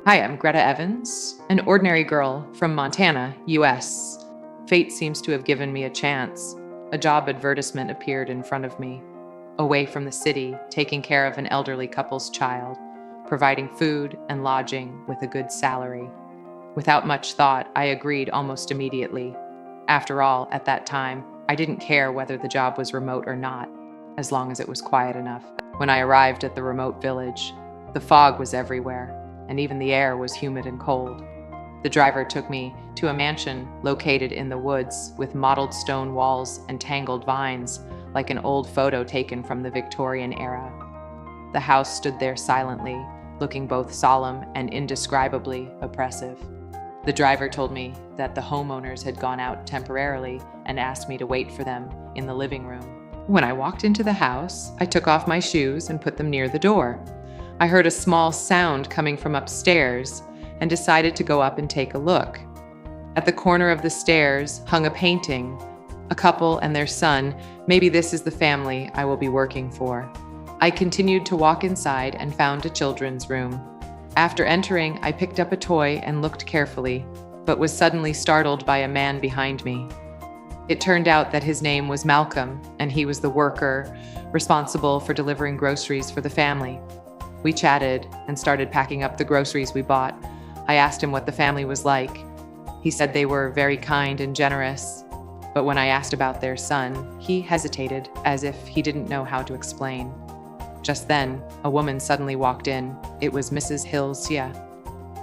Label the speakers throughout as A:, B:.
A: Hi, I'm Greta Evans, an ordinary girl from Montana, US. Fate seems to have given me a chance. A job advertisement appeared in front of me. Away from the city, taking care of an elderly couple's child, providing food and lodging with a good salary. Without much thought, I agreed almost immediately. After all, at that time, I didn't care whether the job was remote or not, as long as it was quiet enough. When I arrived at the remote village, the fog was everywhere, and even the air was humid and cold. The driver took me to a mansion located in the woods with mottled stone walls and tangled vines, like an old photo taken from the Victorian era. The house stood there silently, looking both solemn and indescribably oppressive. The driver told me that the homeowners had gone out temporarily and asked me to wait for them in the living room. When I walked into the house, I took off my shoes and put them near the door. I heard a small sound coming from upstairs and decided to go up and take a look. At the corner of the stairs hung a painting, a couple and their son. Maybe this is the family I will be working for. I continued to walk inside and found a children's room. After entering, I picked up a toy and looked carefully, but was suddenly startled by a man behind me. It turned out that his name was Malcolm, and he was the worker responsible for delivering groceries for the family. We chatted and started packing up the groceries we bought. I asked him what the family was like. He said they were very kind and generous, but when I asked about their son, he hesitated as if he didn't know how to explain. Just then, a woman suddenly walked in. It was Mrs. Hilsia.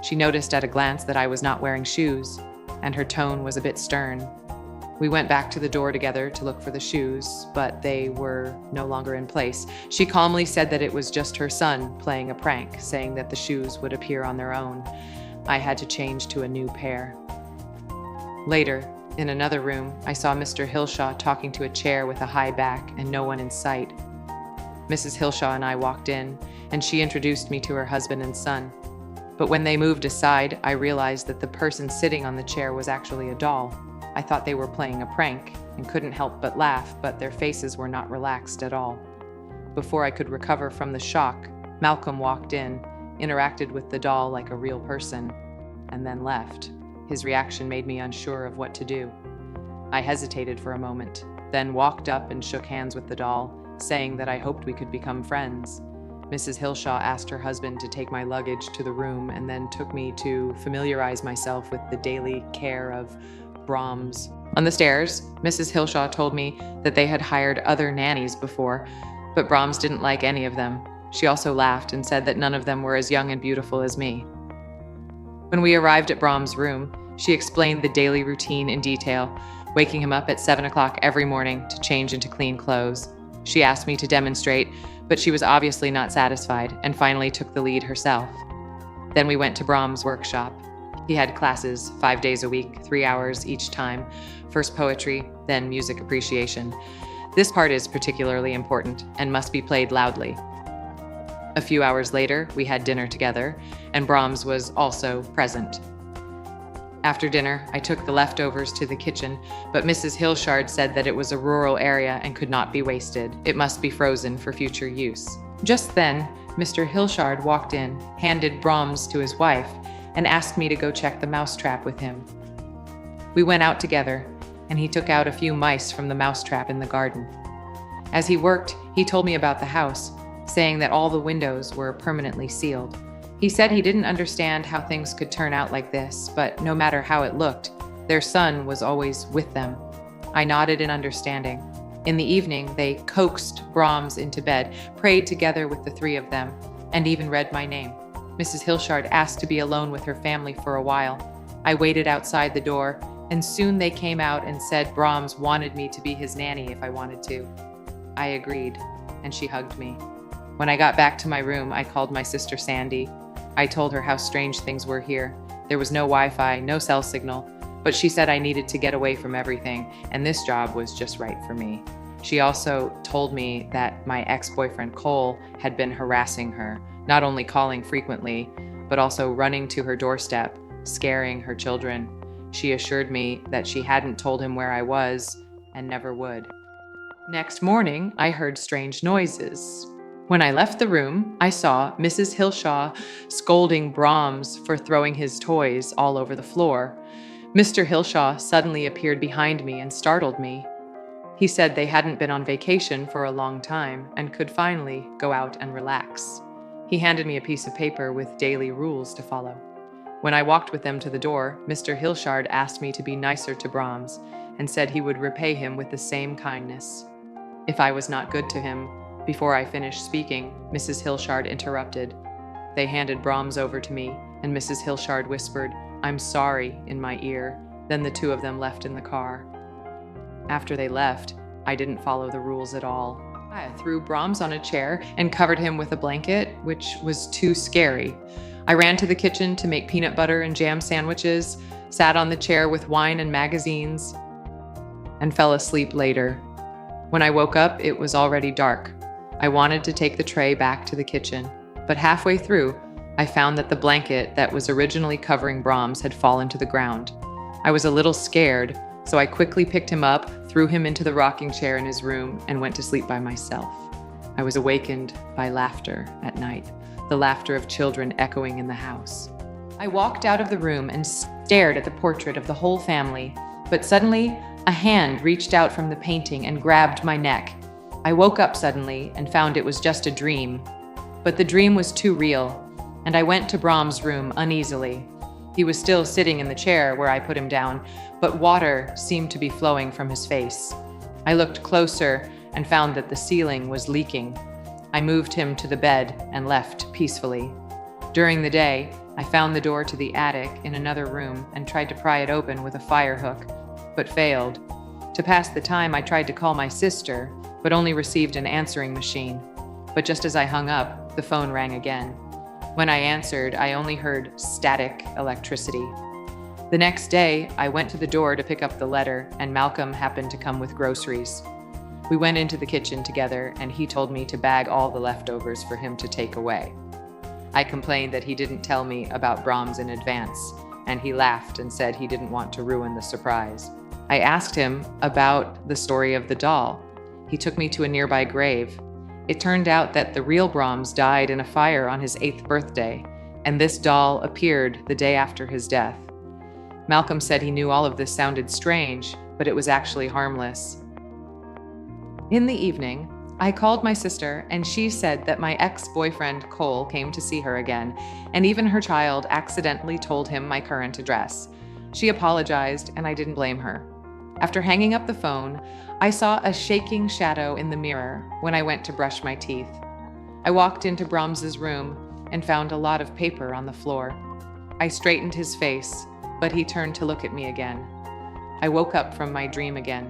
A: She noticed at a glance that I was not wearing shoes, and her tone was a bit stern. We went back to the door together to look for the shoes, but they were no longer in place. She calmly said that it was just her son playing a prank, saying that the shoes would appear on their own. I had to change to a new pair. Later, in another room, I saw Mr. Hilshaw talking to a chair with a high back and no one in sight. Mrs. Hilshaw and I walked in, and she introduced me to her husband and son. But when they moved aside, I realized that the person sitting on the chair was actually a doll. I thought they were playing a prank and couldn't help but laugh, but their faces were not relaxed at all. Before I could recover from the shock, Malcolm walked in, interacted with the doll like a real person, and then left. His reaction made me unsure of what to do. I hesitated for a moment, then walked up and shook hands with the doll, saying that I hoped we could become friends. Mrs. Hilshaw asked her husband to take my luggage to the room and then took me to familiarize myself with the daily care of Brahms. On the stairs, Mrs. Hilshaw told me that they had hired other nannies before, but Brahms didn't like any of them. She also laughed and said that none of them were as young and beautiful as me. When we arrived at Brahms' room, she explained the daily routine in detail, waking him up at 7 o'clock every morning to change into clean clothes. She asked me to demonstrate, but she was obviously not satisfied and finally took the lead herself. Then we went to Brahms' workshop. He had classes 5 days a week, 3 hours each time, first poetry, then music appreciation. This part is particularly important and must be played loudly. A few hours later, we had dinner together, and Brahms was also present. After dinner, I took the leftovers to the kitchen, but Mrs. Hilshard said that it was a rural area and could not be wasted. It must be frozen for future use. Just then, Mr. Hilshard walked in, handed Brahms to his wife, and asked me to go check the mousetrap with him. We went out together, and he took out a few mice from the mousetrap in the garden. As he worked, he told me about the house, saying that all the windows were permanently sealed. He said he didn't understand how things could turn out like this, but no matter how it looked, their son was always with them. I nodded in understanding. In the evening, they coaxed Brahms into bed, prayed together with the three of them, and even read my name. Mrs. Hilshard asked to be alone with her family for a while. I waited outside the door, and soon they came out and said Brahms wanted me to be his nanny if I wanted to. I agreed, and she hugged me. When I got back to my room, I called my sister Sandy. I told her how strange things were here. There was no Wi-Fi, no cell signal, but she said I needed to get away from everything, and this job was just right for me. She also told me that my ex-boyfriend Cole had been harassing her, not only calling frequently, but also running to her doorstep, scaring her children. She assured me that she hadn't told him where I was and never would. Next morning, I heard strange noises. When I left the room, I saw Mrs. Hillshaw scolding Brahms for throwing his toys all over the floor. Mr. Hillshaw suddenly appeared behind me and startled me. He said they hadn't been on vacation for a long time and could finally go out and relax. He handed me a piece of paper with daily rules to follow. When I walked with them to the door, Mr. Hillshard asked me to be nicer to Brahms and said he would repay him with the same kindness. If I was not good to him, before I finished speaking, Mrs. Hillshard interrupted. They handed Brahms over to me, and Mrs. Hillshard whispered, "I'm sorry," in my ear. Then the two of them left in the car. After they left, I didn't follow the rules at all. I threw Brahms on a chair and covered him with a blanket, which was too scary. I ran to the kitchen to make peanut butter and jam sandwiches, sat on the chair with wine and magazines, and fell asleep later. When I woke up, it was already dark. I wanted to take the tray back to the kitchen, but halfway through, I found that the blanket that was originally covering Brahms had fallen to the ground. I was a little scared, so I quickly picked him up, threw him into the rocking chair in his room, and went to sleep by myself. I was awakened by laughter at night, the laughter of children echoing in the house. I walked out of the room and stared at the portrait of the whole family, but suddenly a hand reached out from the painting and grabbed my neck. I woke up suddenly and found it was just a dream. But the dream was too real, and I went to Brahms' room uneasily. He was still sitting in the chair where I put him down, but water seemed to be flowing from his face. I looked closer and found that the ceiling was leaking. I moved him to the bed and left peacefully. During the day, I found the door to the attic in another room and tried to pry it open with a fire hook, but failed. To pass the time, I tried to call my sister, but only received an answering machine. But just as I hung up, the phone rang again. When I answered, I only heard static electricity. The next day, I went to the door to pick up the letter, and Malcolm happened to come with groceries. We went into the kitchen together, and he told me to bag all the leftovers for him to take away. I complained that he didn't tell me about Brahms in advance, and he laughed and said he didn't want to ruin the surprise. I asked him about the story of the doll. He took me to a nearby grave. It turned out that the real Brahms died in a fire on his 8th birthday, and this doll appeared the day after his death. Malcolm said he knew all of this sounded strange, but it was actually harmless. In the evening, I called my sister, and she said that my ex-boyfriend Cole came to see her again, and even her child accidentally told him my current address. She apologized, and I didn't blame her. After hanging up the phone, I saw a shaking shadow in the mirror when I went to brush my teeth. I walked into Brahms's room and found a lot of paper on the floor. I straightened his face, but he turned to look at me again. I woke up from my dream again.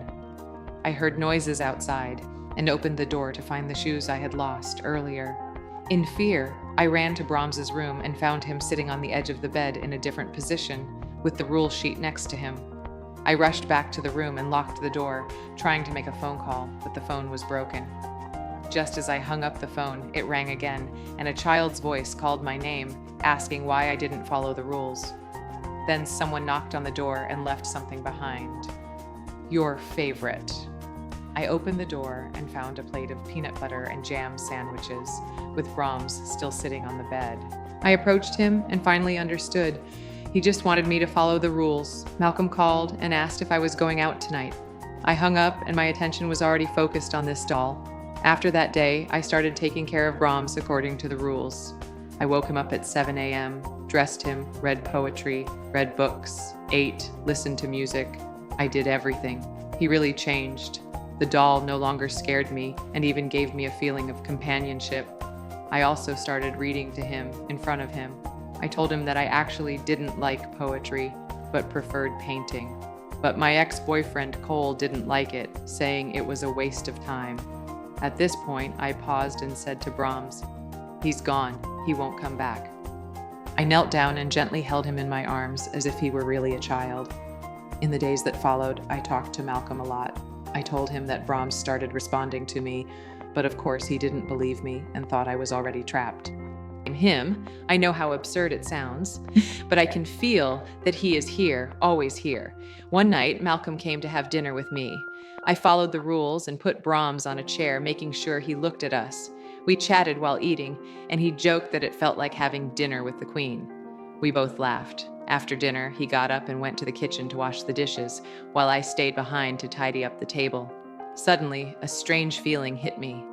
A: I heard noises outside and opened the door to find the shoes I had lost earlier. In fear, I ran to Brahms's room and found him sitting on the edge of the bed in a different position, with the rule sheet next to him. I rushed back to the room and locked the door, trying to make a phone call, but the phone was broken. Just as I hung up the phone, it rang again, and a child's voice called my name, asking why I didn't follow the rules. Then someone knocked on the door and left something behind. Your favorite. I opened the door and found a plate of peanut butter and jam sandwiches, with Brahms still sitting on the bed. I approached him and finally understood. He just wanted me to follow the rules. Malcolm called and asked if I was going out tonight. I hung up and my attention was already focused on this doll. After that day, I started taking care of Brahms according to the rules. I woke him up at 7 a.m., dressed him, read poetry, read books, ate, listened to music. I did everything. He really changed. The doll no longer scared me and even gave me a feeling of companionship. I also started reading to him in front of him. I told him that I actually didn't like poetry, but preferred painting. But my ex-boyfriend Cole didn't like it, saying it was a waste of time. At this point, I paused and said to Brahms, "He's gone. He won't come back." I knelt down and gently held him in my arms as if he were really a child. In the days that followed, I talked to Malcolm a lot. I told him that Brahms started responding to me, but of course he didn't believe me and thought I was already trapped. Him, I know how absurd it sounds, but I can feel that he is here, always here. One night, Malcolm came to have dinner with me. I followed the rules and put Brahms on a chair, making sure he looked at us. We chatted while eating, and he joked that it felt like having dinner with the Queen. We both laughed. After dinner, he got up and went to the kitchen to wash the dishes, while I stayed behind to tidy up the table. Suddenly, a strange feeling hit me.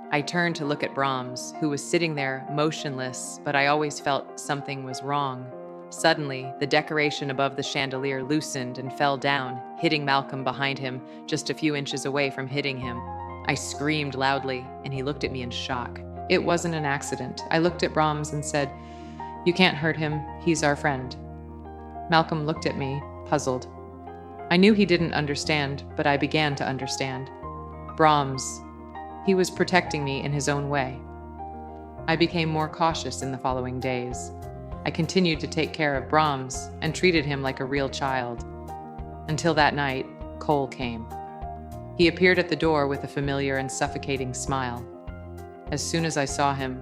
A: I turned to look at Brahms, who was sitting there, motionless, but I always felt something was wrong. Suddenly, the decoration above the chandelier loosened and fell down, hitting Malcolm behind him, just a few inches away from hitting him. I screamed loudly, and he looked at me in shock. It wasn't an accident. I looked at Brahms and said, "You can't hurt him. He's our friend." Malcolm looked at me, puzzled. I knew he didn't understand, but I began to understand. Brahms. He was protecting me in his own way. I became more cautious in the following days. I continued to take care of Brahms and treated him like a real child. Until that night, Cole came. He appeared at the door with a familiar and suffocating smile. As soon as I saw him,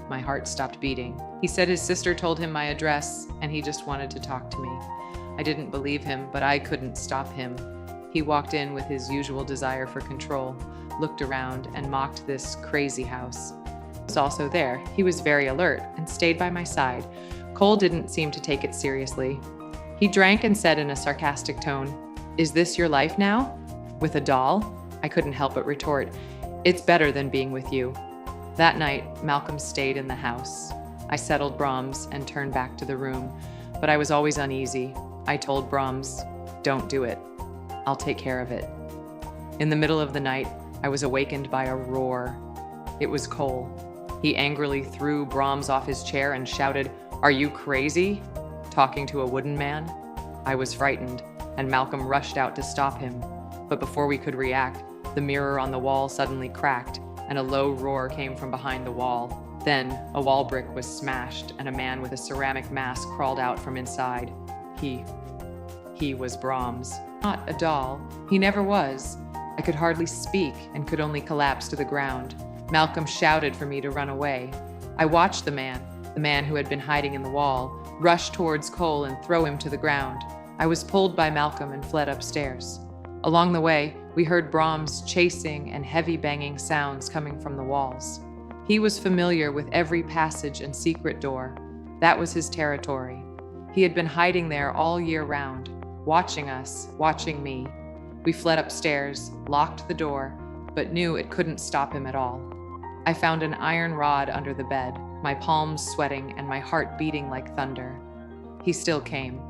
A: my heart stopped beating. He said his sister told him my address and he just wanted to talk to me. I didn't believe him, but I couldn't stop him. He walked in with his usual desire for control, looked around, and mocked this crazy house. I was also there. He was very alert and stayed by my side. Cole didn't seem to take it seriously. He drank and said in a sarcastic tone, "Is this your life now? With a doll?" I couldn't help but retort, "It's better than being with you." That night, Malcolm stayed in the house. I settled Brahms and turned back to the room, but I was always uneasy. I told Brahms, "Don't do it. I'll take care of it." In the middle of the night, I was awakened by a roar. It was Cole. He angrily threw Brahms off his chair and shouted, "Are you crazy? Talking to a wooden man?" I was frightened, and Malcolm rushed out to stop him. But before we could react, the mirror on the wall suddenly cracked, and a low roar came from behind the wall. Then, a wall brick was smashed, and a man with a ceramic mask crawled out from inside. He was Brahms. Not a doll. He never was. I could hardly speak and could only collapse to the ground. Malcolm shouted for me to run away. I watched the man who had been hiding in the wall, rush towards Cole and throw him to the ground. I was pulled by Malcolm and fled upstairs. Along the way, we heard Brahms chasing and heavy banging sounds coming from the walls. He was familiar with every passage and secret door. That was his territory. He had been hiding there all year round, watching us, watching me. We fled upstairs, locked the door, but knew it couldn't stop him at all. I found an iron rod under the bed, my palms sweating and my heart beating like thunder. He still came.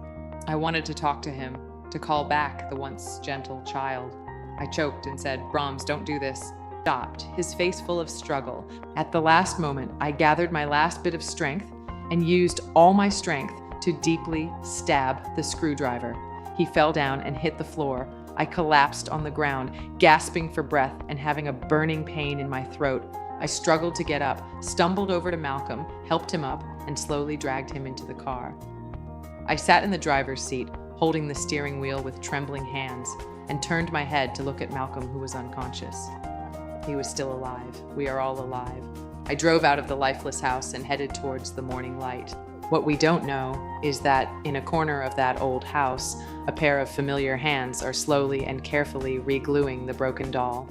A: I wanted to talk to him, to call back the once gentle child. I choked and said, "Brahms, don't do this." Stopped, his face full of struggle. At the last moment, I gathered my last bit of strength and used all my strength to deeply stab the screwdriver. He fell down and hit the floor. I collapsed on the ground, gasping for breath and having a burning pain in my throat. I struggled to get up, stumbled over to Malcolm, helped him up, and slowly dragged him into the car. I sat in the driver's seat, holding the steering wheel with trembling hands, and turned my head to look at Malcolm, who was unconscious. He was still alive. We are all alive. I drove out of the lifeless house and headed towards the morning light. What we don't know is that in a corner of that old house, a pair of familiar hands are slowly and carefully re-gluing the broken doll.